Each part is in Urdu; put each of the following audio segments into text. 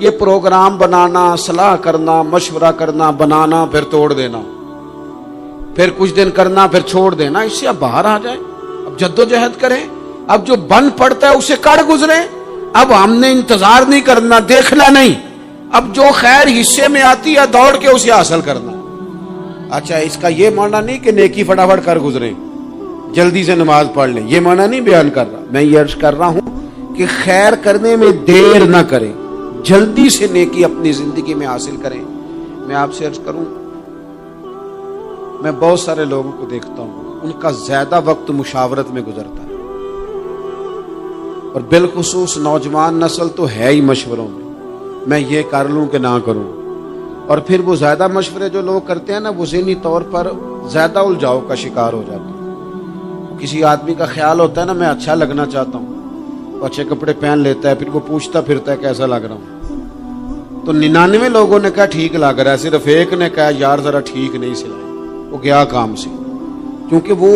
یہ پروگرام بنانا، صلاح کرنا، مشورہ کرنا، بنانا پھر توڑ دینا، پھر کچھ دن کرنا پھر چھوڑ دینا، اس سے اب باہر آ جائیں، اب جدوجہد کریں، اب جو بن پڑتا ہے اسے کر گزریں۔ اب ہم نے انتظار نہیں کرنا، دیکھنا نہیں، اب جو خیر حصے میں آتی ہے دوڑ کے اسے حاصل کرنا۔ اچھا، اس کا یہ معنی نہیں کہ نیکی فٹافٹ کر گزریں، جلدی سے نماز پڑھ لیں، یہ معنی نہیں بیان کر رہا۔ میں یہ عرض کر رہا ہوں کہ خیر کرنے میں دیر نہ کریں، جلدی سے نیکی اپنی زندگی میں حاصل کریں۔ میں آپ سے عرض کروں، میں بہت سارے لوگوں کو دیکھتا ہوں، ان کا زیادہ وقت مشاورت میں گزرتا ہے، اور بالخصوص نوجوان نسل تو ہے ہی مشوروں میں یہ کر لوں کہ نہ کروں، اور پھر وہ زیادہ مشورے جو لوگ کرتے ہیں نا، وہ ذہنی طور پر زیادہ الجھاؤ کا شکار ہو جاتے ہیں۔ کسی آدمی کا خیال ہوتا ہے نا، میں اچھا لگنا چاہتا ہوں، وہ اچھے کپڑے پہن لیتا ہے، پھر وہ پوچھتا پھرتا ہے کیسا لگ رہا ہوں، تو 99 لوگوں نے کہا ٹھیک لگ رہا ہے، صرف ایک نے کہا یار ذرا ٹھیک نہیں سلائی، وہ گیا کام سے، کیونکہ وہ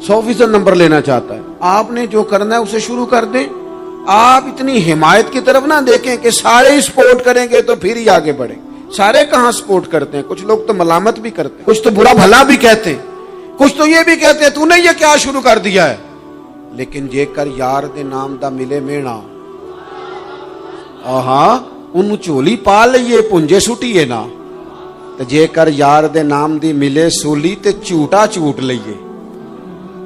100% نمبر لینا چاہتا ہے۔ آپ نے جو کرنا ہے اسے شروع کر دیں، آپ اتنی حمایت کی طرف نہ دیکھیں کہ سارے سپورٹ کریں گے تو پھر ہی آگے بڑھیں۔ سارے کہاں سپورٹ کرتے ہیں، کچھ لوگ تو ملامت بھی کرتے ہیں، کچھ تو برا بھلا بھی کہتے ہیں، کچھ تو یہ بھی کہتے ہیں تو نے یہ کیا شروع کر دیا ہے۔ لیکن جے کر یار دے نام دا ملے مینا، ہاں ان چولی پا لئیے پنجے سٹیے نا، جے کر یار دے نام دی ملے سولی تے چوٹا چوٹ لئیے،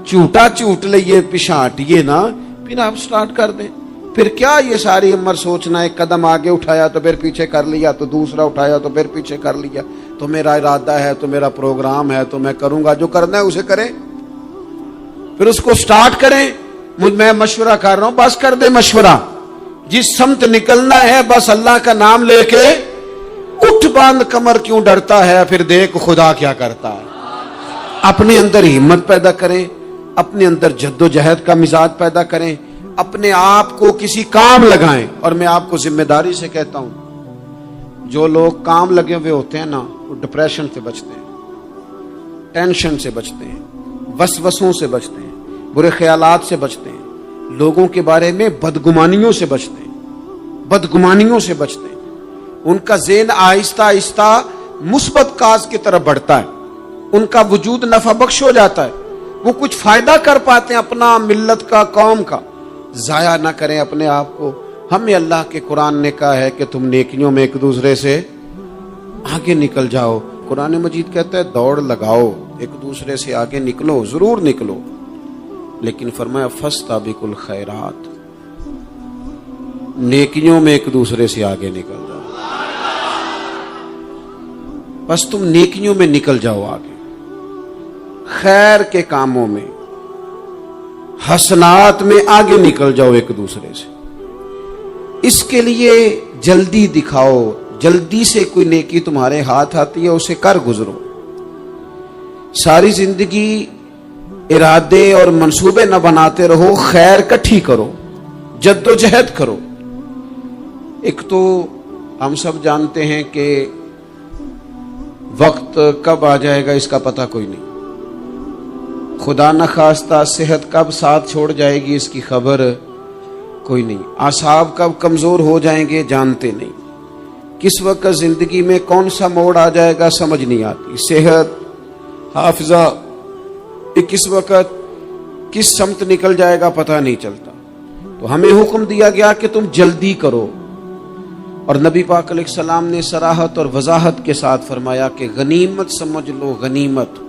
چوٹا چوٹ لئیے پچھاٹیے نا، پھر آپ سٹارٹ کر دیں۔ پھر کیا یہ ساری عمر سوچنا، ایک قدم آگے اٹھایا تو پھر پیچھے کر لیا، تو دوسرا اٹھایا تو پھر پیچھے کر لیا، تو میرا ارادہ ہے، تو میرا پروگرام ہے، تو میں کروں گا، جو کرنا ہے اسے کریں، پھر اس کو سٹارٹ کریں۔ میں مشورہ کر رہا ہوں، بس کر دے مشورہ، جس سمت نکلنا ہے بس اللہ کا نام لے کے اٹھ باندھ کمر، کیوں ڈرتا ہے، پھر دیکھ خدا کیا کرتا ہے۔ اپنے اندر ہمت پیدا کریں، اپنے اندر جد و جہد کا مزاج پیدا کریں، اپنے آپ کو کسی کام لگائیں۔ اور میں آپ کو ذمہ داری سے کہتا ہوں، جو لوگ کام لگے ہوئے ہوتے ہیں نا، وہ ڈپریشن سے بچتے ہیں، ٹینشن سے بچتے ہیں، وسوسوں سے بچتے ہیں، برے خیالات سے بچتے ہیں، لوگوں کے بارے میں بدگمانیوں سے بچتے ہیں، بدگمانیوں سے بچتے ہیں۔ ان کا ذہن آہستہ آہستہ مثبت کاز کی طرف بڑھتا ہے، ان کا وجود نفع بخش ہو جاتا ہے، وہ کچھ فائدہ کر پاتے ہیں اپنا، ملت کا، قوم کا۔ ضائع نہ کریں اپنے آپ کو۔ ہمیں اللہ کے قرآن نے کہا ہے کہ تم نیکیوں میں ایک دوسرے سے آگے نکل جاؤ۔ قرآن مجید کہتا ہے دوڑ لگاؤ، ایک دوسرے سے آگے نکلو، ضرور نکلو، لیکن فرمایا فاستبقوا الخیرات، نیکیوں میں ایک دوسرے سے آگے نکل جاؤ۔ بس تم نیکیوں میں نکل جاؤ آگے، خیر کے کاموں میں، حسنات میں آگے نکل جاؤ ایک دوسرے سے۔ اس کے لیے جلدی دکھاؤ، جلدی سے کوئی نیکی تمہارے ہاتھ آتی ہے اسے کر گزرو۔ ساری زندگی ارادے اور منصوبے نہ بناتے رہو، خیر کٹھی کرو، جد و جہد کرو۔ ایک تو ہم سب جانتے ہیں کہ وقت کب آ جائے گا اس کا پتہ کوئی نہیں، خدا نخواستہ صحت کب ساتھ چھوڑ جائے گی اس کی خبر کوئی نہیں، اعصاب کب کمزور ہو جائیں گے جانتے نہیں، کس وقت زندگی میں کون سا موڑ آ جائے گا سمجھ نہیں آتی، صحت، حافظہ کس وقت کس سمت نکل جائے گا پتہ نہیں چلتا۔ تو ہمیں حکم دیا گیا کہ تم جلدی کرو، اور نبی پاک علیہ السلام نے صراحت اور وضاحت کے ساتھ فرمایا کہ غنیمت سمجھ لو، غنیمت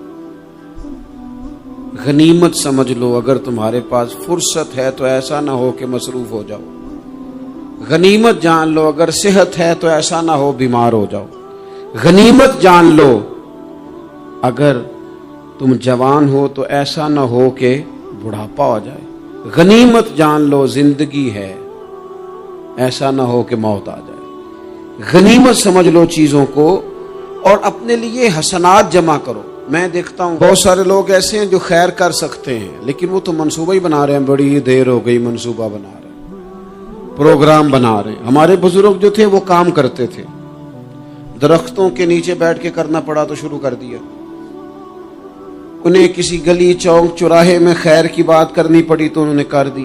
غنیمت سمجھ لو، اگر تمہارے پاس فرصت ہے تو ایسا نہ ہو کہ مصروف ہو جاؤ، غنیمت جان لو، اگر صحت ہے تو ایسا نہ ہو بیمار ہو جاؤ، غنیمت جان لو، اگر تم جوان ہو تو ایسا نہ ہو کہ بڑھاپا ہو جائے، غنیمت جان لو زندگی ہے، ایسا نہ ہو کہ موت آ جائے، غنیمت سمجھ لو چیزوں کو، اور اپنے لیے حسنات جمع کرو۔ میں دیکھتا ہوں بہت سارے لوگ ایسے ہیں جو خیر کر سکتے ہیں لیکن وہ تو منصوبہ ہی بنا رہے ہیں، بڑی دیر ہو گئی منصوبہ بنا رہے ہیں، پروگرام بنا رہے ہیں۔ ہمارے بزرگ جو تھے وہ کام کرتے تھے، درختوں کے نیچے بیٹھ کے کرنا پڑا تو شروع کر دیا، انہیں کسی گلی چوک چوراہے میں خیر کی بات کرنی پڑی تو انہوں نے کر دی،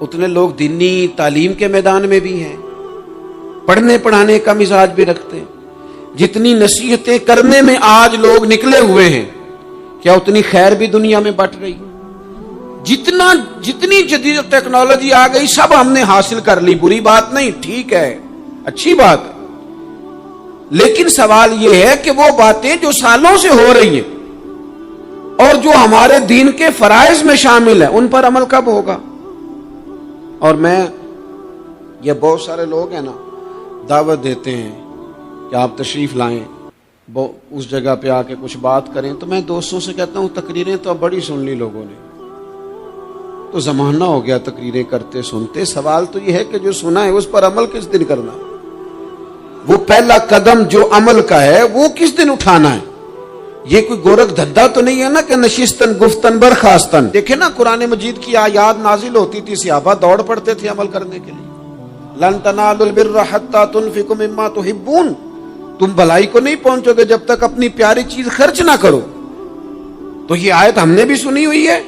اتنے لوگ دینی تعلیم کے میدان میں بھی ہیں، پڑھنے پڑھانے کا مزاج بھی رکھتے ہیں۔ جتنی نصیحتیں کرنے میں آج لوگ نکلے ہوئے ہیں، کیا اتنی خیر بھی دنیا میں بٹ رہی؟ جتنی جدید ٹیکنالوجی آ گئی سب ہم نے حاصل کر لی، بری بات نہیں، ٹھیک ہے، اچھی بات ہے، لیکن سوال یہ ہے کہ وہ باتیں جو سالوں سے ہو رہی ہیں اور جو ہمارے دین کے فرائض میں شامل ہیں ان پر عمل کب ہوگا؟ اور یہ بہت سارے لوگ ہیں نا، دعوت دیتے ہیں کہ آپ تشریف لائیں، اس جگہ پہ آ کے کچھ بات کریں، تو میں دوستوں سے کہتا ہوں تقریریں تو اب بڑی سن لی لوگوں نے، تو زمانہ ہو گیا تقریریں کرتے سنتے۔ سوال تو یہ ہے کہ جو سنا ہے اس پر عمل کس دن کرنا ہے؟ وہ پہلا قدم جو عمل کا ہے وہ کس دن اٹھانا ہے؟ یہ کوئی گورکھ دھندا تو نہیں ہے نا کہ نشستن گفتن برخاستن۔ دیکھیں نا قرآن مجید کی آیات نازل ہوتی تھی، صحابہ دوڑ پڑتے تھے عمل کرنے کے لیے۔ لن تنالوا البر حتى تنفقوا مما تحبون، تم بھلائی کو نہیں پہنچو گے جب تک اپنی پیاری چیز خرچ نہ کرو۔ تو یہ آیت ہم نے بھی سنی ہوئی ہے،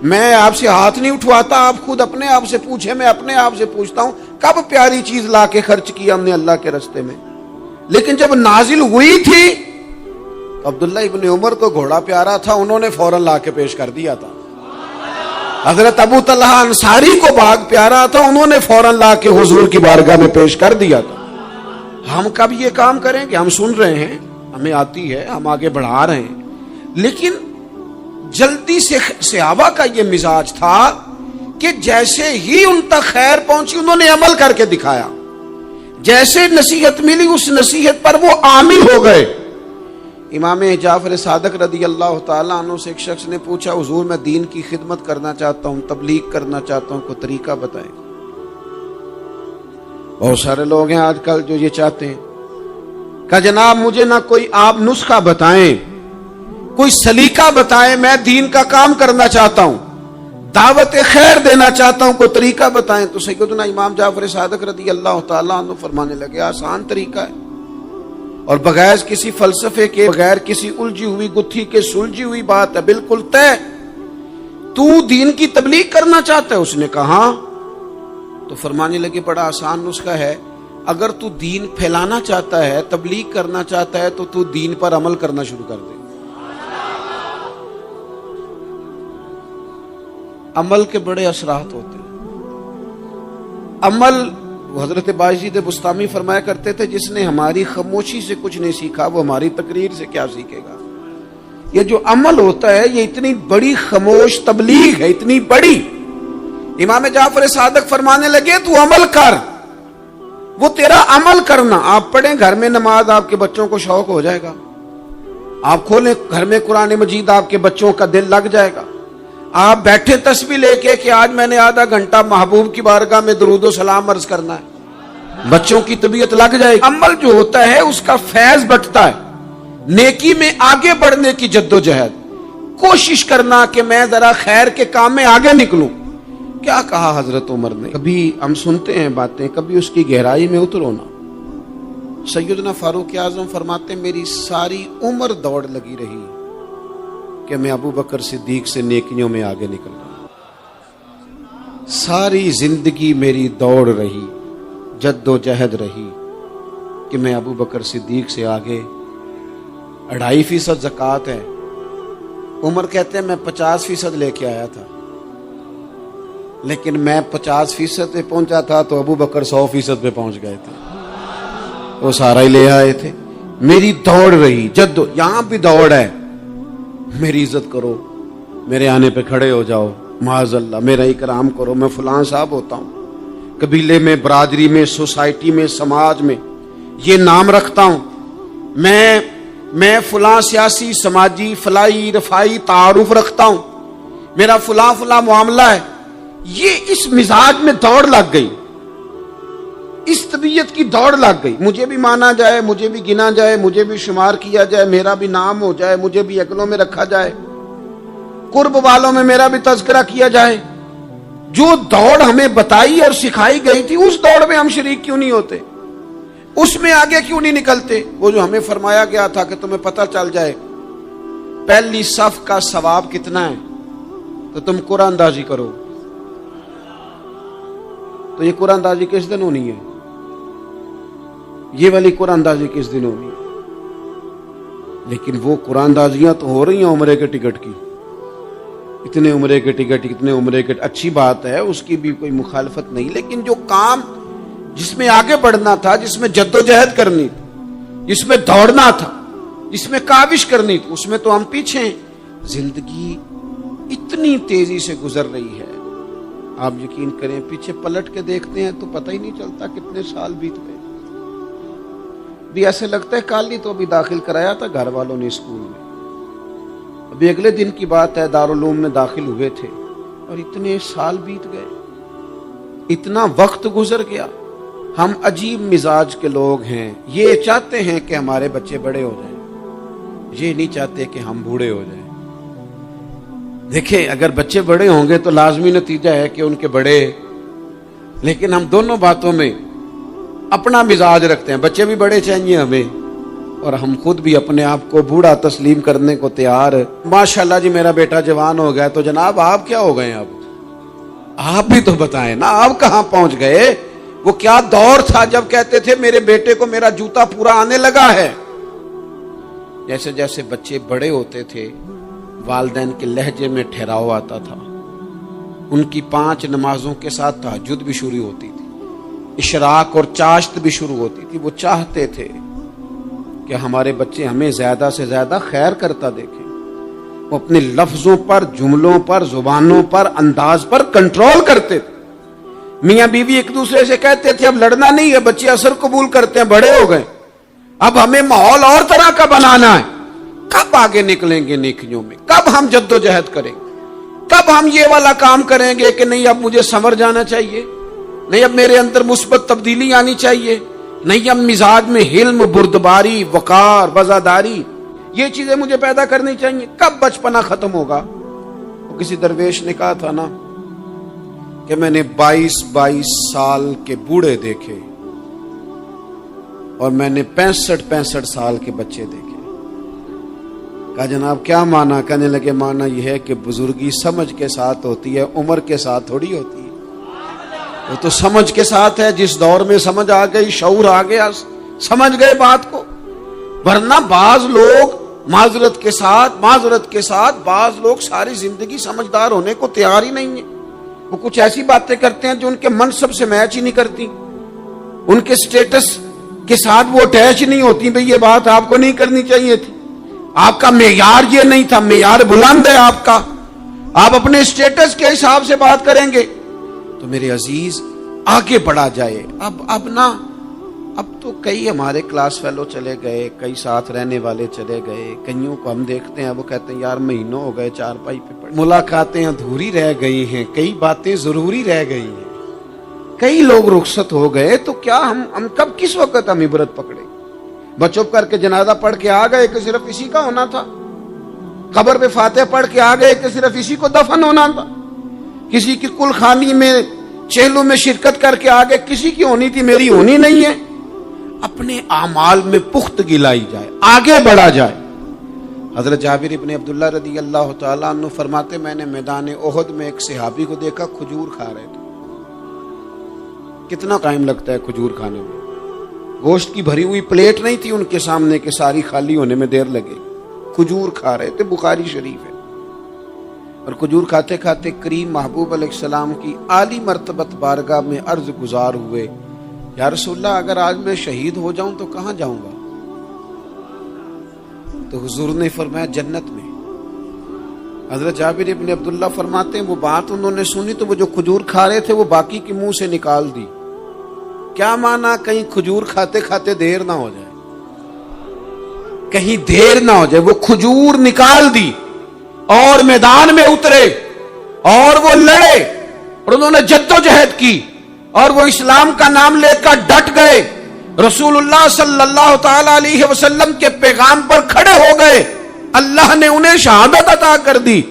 میں آپ سے ہاتھ نہیں اٹھواتا، آپ خود اپنے آپ سے پوچھیں، میں اپنے آپ سے پوچھتا ہوں کب پیاری چیز لا کے خرچ کی ہم نے اللہ کے راستے میں؟ لیکن جب نازل ہوئی تھی عبداللہ ابن عمر کو گھوڑا پیارا تھا، انہوں نے فوراً لا کے پیش کر دیا تھا۔ حضرت ابو طلحہ انصاری کو باغ پیارا تھا، انہوں نے فوراً لا کے حضور کی بارگاہ میں پیش کر دیا تھا۔ ہم کب یہ کام کریں کہ ہم سن رہے ہیں، ہمیں آتی ہے، ہم آگے بڑھا رہے ہیں، لیکن جلدی سے صحابہ کا یہ مزاج تھا کہ جیسے ہی ان تک خیر پہنچی انہوں نے عمل کر کے دکھایا، جیسے نصیحت ملی اس نصیحت پر وہ عامل ہو گئے۔ امام جعفر صادق رضی اللہ تعالیٰ عنہ سے ایک شخص نے پوچھا، حضور میں دین کی خدمت کرنا چاہتا ہوں، تبلیغ کرنا چاہتا ہوں، کوئی طریقہ بتائیں۔ بہت سارے لوگ ہیں آج کل جو یہ چاہتے ہیں کہ جناب مجھے نہ کوئی آپ نسخہ بتائیں، کوئی سلیقہ بتائیں، میں دین کا کام کرنا چاہتا ہوں، دعوت خیر دینا چاہتا ہوں، کوئی طریقہ بتائیں۔ تو سیدنا امام جعفر صادق رضی اللہ تعالیٰ عنہ فرمانے لگے، آسان طریقہ ہے، اور بغیر کسی فلسفے کے، بغیر کسی الجھی ہوئی گتھی کے سلجھی ہوئی بات ہے، بالکل طے۔ تو دین کی تبلیغ کرنا چاہتا ہے؟ اس نے کہا، تو فرمانے لگے بڑا آسان نسخہ ہے، اگر تو دین پھیلانا چاہتا ہے، تبلیغ کرنا چاہتا ہے، تو دین پر عمل کرنا شروع کر دے۔ عمل کے بڑے اثرات ہوتے ہیں۔ عمل، حضرت باجید بستامی فرمایا کرتے تھے، جس نے ہماری خاموشی سے کچھ نہیں سیکھا وہ ہماری تقریر سے کیا سیکھے گا۔ یہ جو عمل ہوتا ہے یہ اتنی بڑی خاموش تبلیغ ہے، اتنی بڑی۔ امام جعفر صادق فرمانے لگے تو عمل کر، وہ تیرا عمل کرنا۔ آپ پڑھیں گھر میں نماز، آپ کے بچوں کو شوق ہو جائے گا، آپ کھولیں گھر میں قرآن مجید، آپ کے بچوں کا دل لگ جائے گا۔ آپ بیٹھے تسبیح لے کے کہ آج میں نے آدھا گھنٹہ محبوب کی بارگاہ میں درود و سلام عرض کرنا ہے، بچوں کی طبیعت لگ جائے گی۔ عمل جو ہوتا ہے اس کا فیض بٹتا ہے، نیکی میں آگے بڑھنے کی جدوجہد، کوشش کرنا کہ میں ذرا خیر کے کام میں آگے نکلوں۔ کیا کہا حضرت عمر نے؟ کبھی ہم سنتے ہیں باتیں، کبھی اس کی گہرائی میں اترو نا۔ سیدنا فاروق اعظم فرماتے ہیں میری ساری عمر دوڑ لگی رہی کہ میں ابو بکر صدیق سے نیکیوں میں آگے نکل رہا، ساری زندگی میری دوڑ رہی، جد و جہد رہی کہ میں ابو بکر صدیق سے آگے۔ 2.5% زکوٰۃ ہے، عمر کہتے ہیں میں 50% لے کے آیا تھا، لیکن میں 50% پہ پہنچا تھا تو ابو بکر 100% پہ پہنچ گئے تھے، وہ سارا ہی لے آئے تھے۔ میری دوڑ رہی، یہاں بھی دوڑ ہے، میری عزت کرو، میرے آنے پہ کھڑے ہو جاؤ، معاذ اللہ میرا اکرام کرو، میں فلاں صاحب ہوتا ہوں، قبیلے میں، برادری میں، سوسائٹی میں، سماج میں یہ نام رکھتا ہوں، میں فلاں سیاسی، سماجی، فلاحی، رفائی تعارف رکھتا ہوں، میرا فلاں معاملہ ہے۔ یہ اس مزاج میں دوڑ لگ گئی، اس طبیعت کی دوڑ لگ گئی، مجھے بھی مانا جائے، مجھے بھی گنا جائے، مجھے بھی شمار کیا جائے، میرا بھی نام ہو جائے، مجھے بھی اگلوں میں رکھا جائے، قرب والوں میں میرا بھی تذکرہ کیا جائے۔ جو دوڑ ہمیں بتائی اور سکھائی گئی تھی اس دوڑ میں ہم شریک کیوں نہیں ہوتے؟ اس میں آگے کیوں نہیں نکلتے؟ وہ جو ہمیں فرمایا گیا تھا کہ تمہیں پتہ چل جائے پہلی صف کا ثواب کتنا ہے تو تم قرآن اندازی کرو، تو یہ قرآن اندازی کس دن ہونی ہے؟ یہ والی قرآن اندازی کس دن ہونی ہے؟ لیکن وہ قرآن اندازیاں تو ہو رہی ہیں عمرے کے ٹکٹ کی، اتنے عمرے کے ٹکٹ، اتنے عمرے کے، اچھی بات ہے، اس کی بھی کوئی مخالفت نہیں، لیکن جو کام جس میں آگے بڑھنا تھا، جس میں جدوجہد کرنی تھی، جس میں دوڑنا تھا، جس میں کاوش کرنی تھی، اس میں تو ہم پیچھے ہیں۔ زندگی اتنی تیزی سے گزر رہی ہے، آپ یقین کریں پیچھے پلٹ کے دیکھتے ہیں تو پتہ ہی نہیں چلتا کتنے سال بیت گئے۔ بھی ایسے لگتا ہے کل ہی تو ابھی داخل کرایا تھا گھر والوں نے اسکول میں، ابھی اگلے دن کی بات ہے دارالعلوم میں داخل ہوئے تھے اور اتنے سال بیت گئے، اتنا وقت گزر گیا۔ ہم عجیب مزاج کے لوگ ہیں، یہ چاہتے ہیں کہ ہمارے بچے بڑے ہو جائیں، یہ نہیں چاہتے کہ ہم بوڑھے ہو جائیں۔ دیکھیں اگر بچے بڑے ہوں گے تو لازمی نتیجہ ہے کہ ان کے بڑے، لیکن ہم دونوں باتوں میں اپنا مزاج رکھتے ہیں، بچے بھی بڑے چاہیے ہمیں اور ہم خود بھی اپنے آپ کو بوڑھا تسلیم کرنے کو تیار۔ ماشاءاللہ جی میرا بیٹا جوان ہو گیا، تو جناب آپ کیا ہو گئے؟ اب آپ بھی تو بتائیں نا، آپ کہاں پہنچ گئے؟ وہ کیا دور تھا جب کہتے تھے میرے بیٹے کو میرا جوتا پورا آنے لگا ہے۔ جیسے جیسے بچے بڑے ہوتے تھے والدین کے لہجے میں ٹھہراؤ آتا تھا، ان کی 5 نمازوں کے ساتھ تہجد بھی شروع ہوتی تھی، اشراق اور چاشت بھی شروع ہوتی تھی۔ وہ چاہتے تھے کہ ہمارے بچے ہمیں زیادہ سے زیادہ خیر کرتا دیکھیں، وہ اپنے لفظوں پر، جملوں پر، زبانوں پر، انداز پر کنٹرول کرتے تھے۔ میاں بیوی ایک دوسرے سے کہتے تھے اب لڑنا نہیں ہے، بچے اثر قبول کرتے ہیں، بڑے ہو گئے، اب ہمیں ماحول اور طرح کا بنانا ہے۔ کب آگے نکلیں گے نیکیوں میں؟ کب ہم جد و جہد کریں گے؟ کب ہم یہ والا کام کریں گے کہ نہیں اب مجھے سنور جانا چاہیے، نہیں اب میرے اندر مثبت تبدیلی آنی چاہیے، نہیں اب مزاج میں حلم، بردباری، وقار، وفاداری، یہ چیزیں مجھے پیدا کرنی چاہیے؟ کب بچپنا ختم ہوگا؟ وہ کسی درویش نے کہا تھا نا کہ میں نے 22 سال کے بوڑھے دیکھے اور میں نے 65 سال کے بچے دیکھے۔ کہا جناب کیا مانا؟ کہنے لگے مانا یہ ہے کہ بزرگی سمجھ کے ساتھ ہوتی ہے، عمر کے ساتھ تھوڑی ہوتی ہے۔ وہ تو سمجھ کے ساتھ ہے، جس دور میں سمجھ آ گئی، شعور آ گیا، سمجھ گئے بات کو۔ ورنہ بعض لوگ معذرت کے ساتھ بعض لوگ ساری زندگی سمجھدار ہونے کو تیار ہی نہیں ہیں۔ وہ کچھ ایسی باتیں کرتے ہیں جو ان کے منصب سے میچ ہی نہیں کرتی، ان کے سٹیٹس کے ساتھ وہ اٹیچ نہیں ہوتی۔ بھئی یہ بات آپ کو نہیں کرنی چاہیے تھی، آپ کا معیار یہ نہیں تھا، معیار بلند ہے آپ کا، آپ اپنے سٹیٹس کے حساب سے بات کریں گے۔ تو میرے عزیز آگے بڑھا جائے۔ اب تو کئی ہمارے کلاس فیلو چلے گئے، کئی ساتھ رہنے والے چلے گئے، کئیوں کو ہم دیکھتے ہیں وہ کہتے ہیں یار مہینوں ہو گئے چارپائی پہ پڑے، ملاقاتیں ادھوری رہ گئی ہیں، کئی باتیں ضروری رہ گئی ہیں، کئی لوگ رخصت ہو گئے، تو کیا ہم کب کس وقت ہم عبرت پکڑے؟ بس چپ کر کے جنازہ پڑھ کے آ گئے کہ صرف اسی کا ہونا تھا، قبر پہ فاتحہ پڑھ کے آ گئے کہ صرف اسی کو دفن ہونا تھا، کسی کی کل خانی میں چہلوں میں شرکت کر کے آ گئے، کسی کی ہونی تھی میری ہونی نہیں ہے۔ اپنے اعمال میں پختگی لائی جائے، آگے بڑھا جائے۔ حضرت جابر ابن عبداللہ رضی اللہ تعالیٰ عنہ فرماتے میں نے میدان احد میں ایک صحابی کو دیکھا کھجور کھا رہے تھے۔ کتنا ٹائم لگتا ہے کھجور کھانے میں؟ گوشت کی بھری ہوئی پلیٹ نہیں تھی ان کے سامنے کہ ساری خالی ہونے میں دیر لگے، کھجور کھا رہے تھے، بخاری شریف ہے۔ اور کھجور کھاتے کھاتے کریم محبوب علیہ السلام کی عالی مرتبت بارگاہ میں عرض گزار ہوئے یا رسول اللہ اگر آج میں شہید ہو جاؤں تو کہاں جاؤں گا؟ تو حضور نے فرمایا جنت میں۔ حضرت جابر ابن عبداللہ فرماتے ہیں وہ بات انہوں نے سنی تو وہ جو کھجور کھا رہے تھے وہ باقی کے منہ سے نکال دی۔ کیا مانا؟ کہیں کھجور کھاتے کھاتے دیر نہ ہو جائے، کہیں دیر نہ ہو جائے۔ وہ کھجور نکال دی اور میدان میں اترے اور وہ لڑے اور انہوں نے جدوجہد کی اور وہ اسلام کا نام لے کر ڈٹ گئے، رسول اللہ صلی اللہ تعالی علیہ وسلم کے پیغام پر کھڑے ہو گئے، اللہ نے انہیں شہادت عطا کر دی۔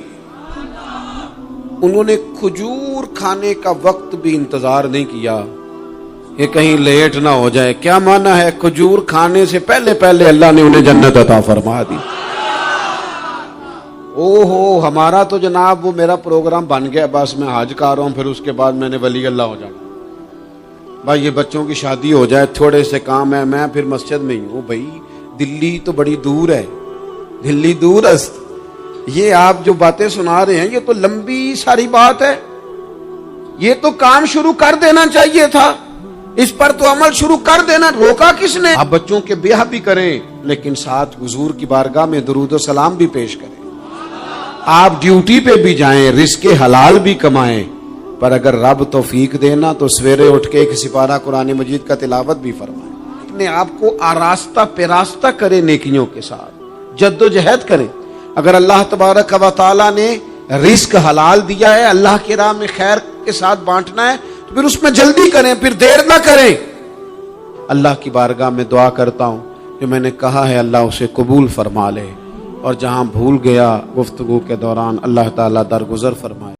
انہوں نے کھجور کھانے کا وقت بھی انتظار نہیں کیا کہ کہیں لیٹ نہ ہو جائے۔ کیا مانا ہے؟ کھجور کھانے سے پہلے پہلے اللہ نے انہیں جنت عطا فرما دی۔ ہمارا تو جناب وہ میرا پروگرام بن گیا، بس میں حج کر رہا ہوں، پھر اس کے بعد میں نے ولی اللہ ہو جانا۔ بھائی یہ بچوں کی شادی ہو جائے، تھوڑے سے کام ہے، میں پھر مسجد میں ہی ہوں۔ بھائی دلی تو بڑی دور ہے، دلی دور است، یہ آپ جو باتیں سنا رہے ہیں یہ تو لمبی ساری بات ہے، یہ تو کام شروع کر دینا چاہیے تھا، اس پر تو عمل شروع کر دینا، روکا کس نے؟ آپ بچوں کے بیاہ بھی کریں لیکن ساتھ حضور کی بارگاہ میں درود و سلام بھی پیش کریں، آپ ڈیوٹی پہ بھی جائیں، رزق حلال بھی کمائیں، پر اگر رب توفیق دینا تو سویرے اٹھ کے ایک سپارہ قرآن مجید کا تلاوت بھی فرمائیں، اپنے آپ کو آراستہ پیراستہ کریں، نیکیوں کے ساتھ جد و جہد کریں۔ اگر اللہ تبارک و تعالیٰ نے رزق حلال دیا ہے، اللہ کی راہ میں خیر کے ساتھ بانٹنا ہے، تو پھر اس میں جلدی کریں، پھر دیر نہ کریں۔ اللہ کی بارگاہ میں دعا کرتا ہوں کہ میں نے کہا ہے اللہ اسے قبول فرما لے، اور جہاں بھول گیا گفتگو کے دوران اللہ تعالیٰ درگزر فرمائے۔